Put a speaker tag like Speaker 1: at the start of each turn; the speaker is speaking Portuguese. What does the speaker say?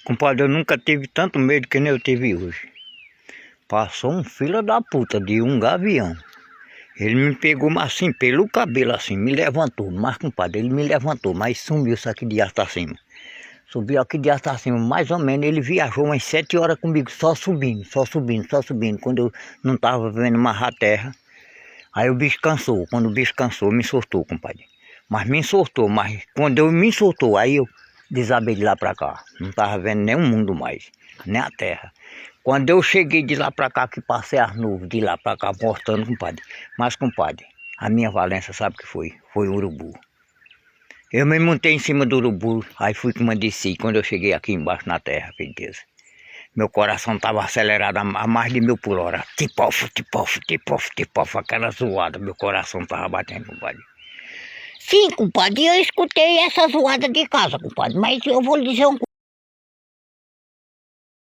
Speaker 1: Compadre, eu nunca tive tanto medo que nem eu tive hoje. Passou um filho da puta de um gavião. Ele me pegou assim, pelo cabelo assim, me levantou. Mas, compadre, ele me levantou, mas sumiu isso aqui de asta acima. Subiu aqui de asta acima, mais ou menos, ele viajou umas 7 horas comigo, só subindo, só subindo, só subindo. Quando eu não estava vendo mais a terra, aí o bicho cansou. Quando o bicho cansou, me soltou, compadre. Mas me soltou, mas quando eu me soltou, aí eu desabei de lá para cá. Não estava vendo nem o mundo mais, nem a terra. Quando eu cheguei de lá para cá, que passei as nuvens, de lá para cá, voltando, compadre. Mas, compadre, a minha valência sabe o que foi? Foi o urubu. Eu me montei em cima do urubu, aí fui que me desci. Quando eu cheguei aqui embaixo na terra, feitiço, meu coração estava acelerado a mais de 1000 por hora. Tipof, tipof, tipof, tipof, aquela zoada, meu coração estava batendo, compadre.
Speaker 2: Sim, compadre, eu escutei essa zoada de casa, compadre, mas eu vou lhe dizer uma coisa.